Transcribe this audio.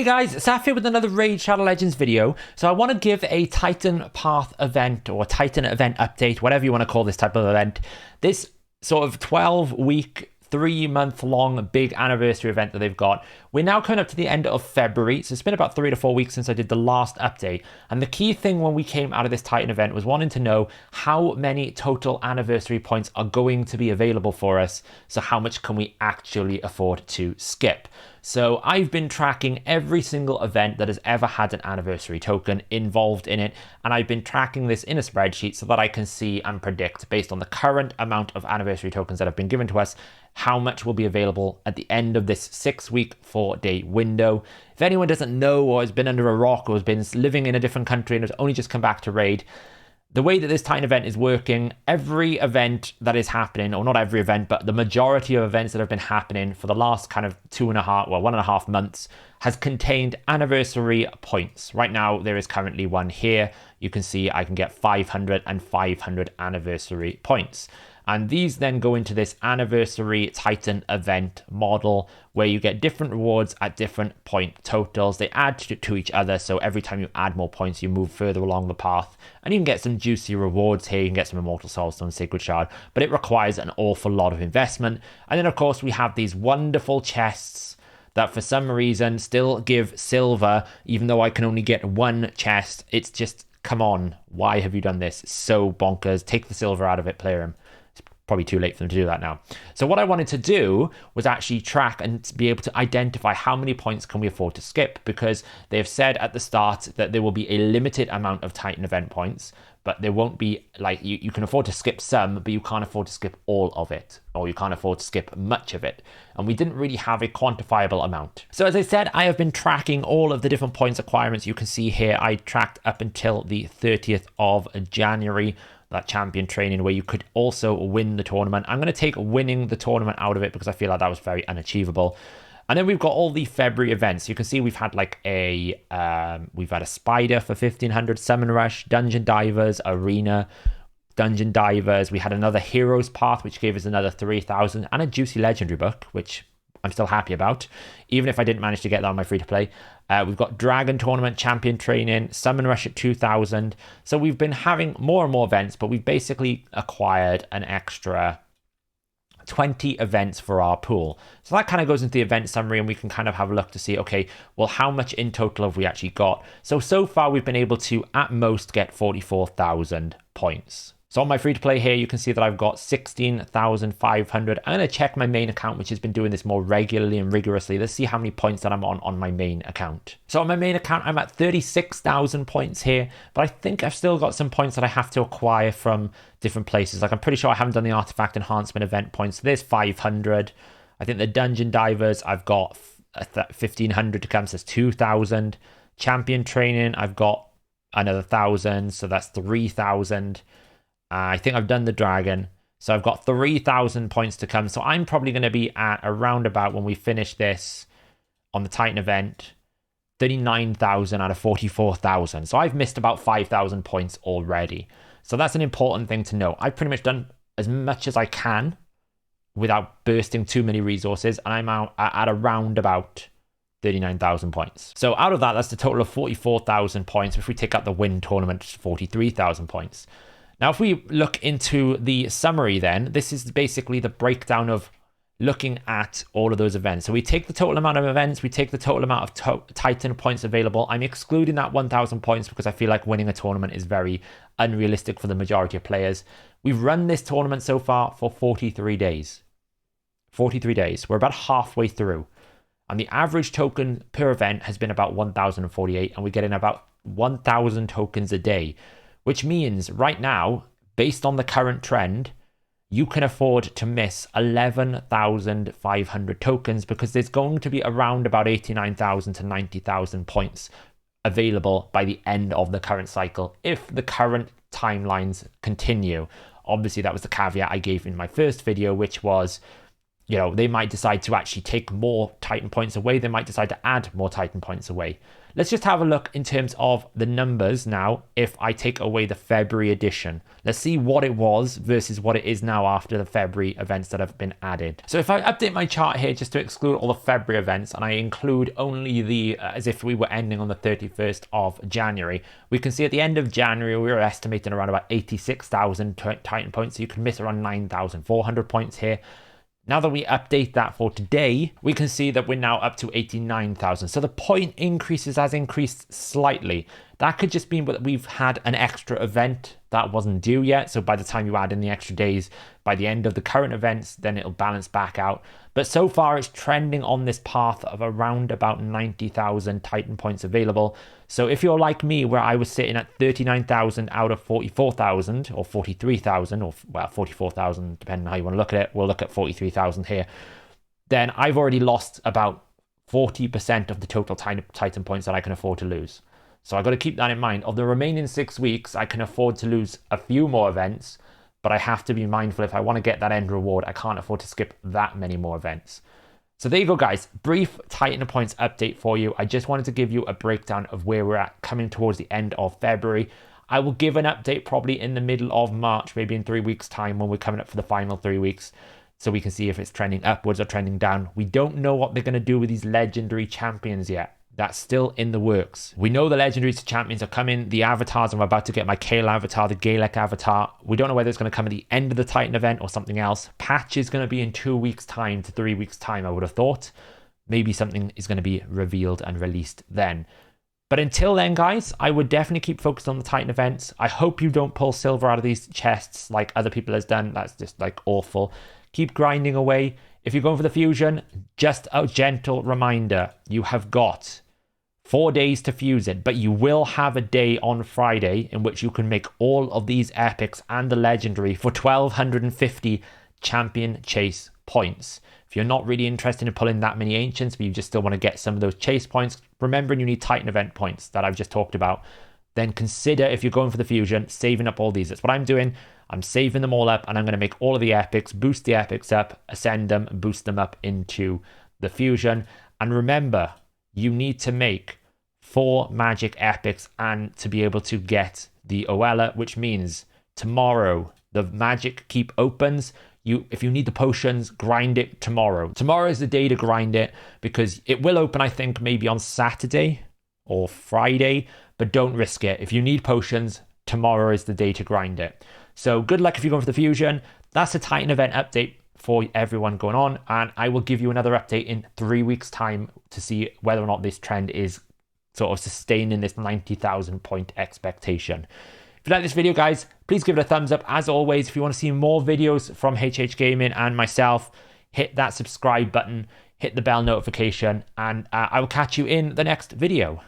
Hey guys, Saf here with another Raid Shadow Legends video. So I want to give a Titan Path event or Titan event update, whatever you want to call this type of event. This sort of 12-week, 3-month-long big anniversary event that they've got. We're now coming up to the end of February, so it's been about 3 to 4 weeks since I did the last update. And the key thing when we came out of this Titan event was wanting to know how many total anniversary points are going to be available for us. So how much can we actually afford to skip? So I've been tracking every single event that has ever had an anniversary token involved in it, and I've been tracking this in a spreadsheet so that I can see and predict, based on the current amount of anniversary tokens that have been given to us, how much will be available at the end of this 6-week, 4-day window. If anyone doesn't know, or has been under a rock, or has been living in a different country and has only just come back to Raid, the way that this Titan event is working, every event that is happening, or not every event, but the majority of events that have been happening for the last kind of 1.5 months has contained anniversary points. Right now, there is currently one here. You can see I can get 500 and 500 anniversary points. And these then go into this anniversary Titan event model where you get different rewards at different point totals. They add to each other, so every time you add more points, you move further along the path. And you can get some juicy rewards here. You can get some Immortal Soulstone, Sacred Shard, but it requires an awful lot of investment. And then, of course, we have these wonderful chests that for some reason still give silver, even though I can only get one chest. It's just, come on, why have you done this? It's so bonkers. Take the silver out of it, player him. Probably too late for them to do that now. So what I wanted to do was actually track and be able to identify how many points can we afford to skip, because they've said at the start that there will be a limited amount of Titan event points, but there won't be, like, you can afford to skip some, but you can't afford to skip all of it, or you can't afford to skip much of it. And we didn't really have a quantifiable amount. So as I said, I have been tracking all of the different points requirements. You can see here, I tracked up until the 30th of January, that champion training where you could also win the tournament. I'm going to take winning the tournament out of it because I feel like that was very unachievable. And then we've got all the February events. You can see we've had like we've had a spider for 1500, summon rush, dungeon divers, arena, dungeon divers. We had another heroes path, which gave us another 3000, and a juicy legendary book, which I'm still happy about, even if I didn't manage to get that on my free-to-play. We've got Dragon Tournament, Champion Training, Summon Rush at 2000. So we've been having more and more events, but we've basically acquired an extra 20 events for our pool. So that kind of goes into the event summary, and we can kind of have a look to see, okay, well, how much in total have we actually got? So far, we've been able to, at most, get 44,000 points. So on my free-to-play here, you can see that I've got 16,500. I'm going to check my main account, which has been doing this more regularly and rigorously. Let's see how many points that I'm on my main account. So on my main account, I'm at 36,000 points here, but I think I've still got some points that I have to acquire from different places. Like, I'm pretty sure I haven't done the Artifact Enhancement event points. So there's 500. I think the Dungeon Divers, I've got 1,500 to come, so that's 2,000. Champion Training, I've got another 1,000, so that's 3,000. I think I've done the Dragon, so I've got 3,000 points to come. So I'm probably going to be at around about, when we finish this on the Titan event, 39,000 out of 44,000. So I've missed about 5,000 points already. So that's an important thing to know. I've pretty much done as much as I can without bursting too many resources, and I'm out at around about 39,000 points. So out of that, that's the total of 44,000 points. If we take out the win tournament, it's 43,000 points. Now, if we look into the summary then, this is basically the breakdown of looking at all of those events. So we take the total amount of events, we take the total amount of Titan points available. I'm excluding that 1,000 points because I feel like winning a tournament is very unrealistic for the majority of players. We've run this tournament so far for 43 days. 43 days. We're about halfway through. And the average token per event has been about 1,048, and we're getting about 1,000 tokens a day. Which means right now, based on the current trend, you can afford to miss 11,500 tokens because there's going to be around about 89,000 to 90,000 points available by the end of the current cycle if the current timelines continue. Obviously, that was the caveat I gave in my first video, which was You know, they might decide to actually take more Titan points away. They might decide to add more Titan points away. Let's just have a look in terms of the numbers now if I take away the February edition. Let's see what it was versus what it is now after the February events that have been added. So if I update my chart here just to exclude all the February events and I include only the, as if we were ending on the 31st of January, we can see at the end of January, we were estimating around about 86,000 Titan points. So you can miss around 9,400 points here. Now that we update that for today, we can see that we're now up to 89,000. So the point increases has increased slightly. That could just mean that we've had an extra event that wasn't due yet. So by the time you add in the extra days, by the end of the current events, then it'll balance back out. But so far it's trending on this path of around about 90,000 Titan points available. So if you're like me, where I was sitting at 39,000 out of 44,000 or 43,000 or well, 44,000, depending on how you want to look at it, we'll look at 43,000 here. Then I've already lost about 40% of the total Titan points that I can afford to lose. So I've got to keep that in mind. Of the remaining 6 weeks, I can afford to lose a few more events, but I have to be mindful if I want to get that end reward, I can't afford to skip that many more events. So there you go, guys. Brief Titan points update for you. I just wanted to give you a breakdown of where we're at coming towards the end of February. I will give an update probably in the middle of March, maybe in 3 weeks' time when we're coming up for the final 3 weeks, so we can see if it's trending upwards or trending down. We don't know what they're going to do with these legendary champions yet. That's still in the works. We know the legendary champions are coming. The avatars, I'm about to get my Kale avatar, the Galek avatar. We don't know whether it's going to come at the end of the Titan event or something else. Patch is going to be in 2 weeks' time to 3 weeks' time, I would have thought. Maybe something is going to be revealed and released then. But until then, guys, I would definitely keep focused on the Titan events. I hope you don't pull silver out of these chests like other people has done. That's just like awful. Keep grinding away. If you're going for the fusion, just a gentle reminder, you have got 4 days to fuse it, but you will have a day on Friday in which you can make all of these epics and the legendary for 1,250 champion chase points. If you're not really interested in pulling that many ancients, but you just still want to get some of those chase points, remembering you need Titan event points that I've just talked about, then consider, if you're going for the fusion, saving up all these. That's what I'm doing. I'm saving them all up, and I'm going to make all of the epics, boost the epics up, ascend them, and boost them up into the fusion. And remember, you need to make 4 magic epics and to be able to get the Oella, which means tomorrow the magic keep opens. If you need the potions, grind it tomorrow. Tomorrow is the day to grind it because it will open, I think, maybe on Saturday or Friday, but don't risk it. If you need potions, tomorrow is the day to grind it. So good luck if you're going for the fusion. That's a Titan event update for everyone going on, and I will give you another update in 3 weeks' time to see whether or not this trend is sort of sustaining this 90,000 point expectation. If you like this video, guys, please give it a thumbs up. As always, if you want to see more videos from HH Gaming and myself, hit that subscribe button, hit the bell notification, and I will catch you in the next video.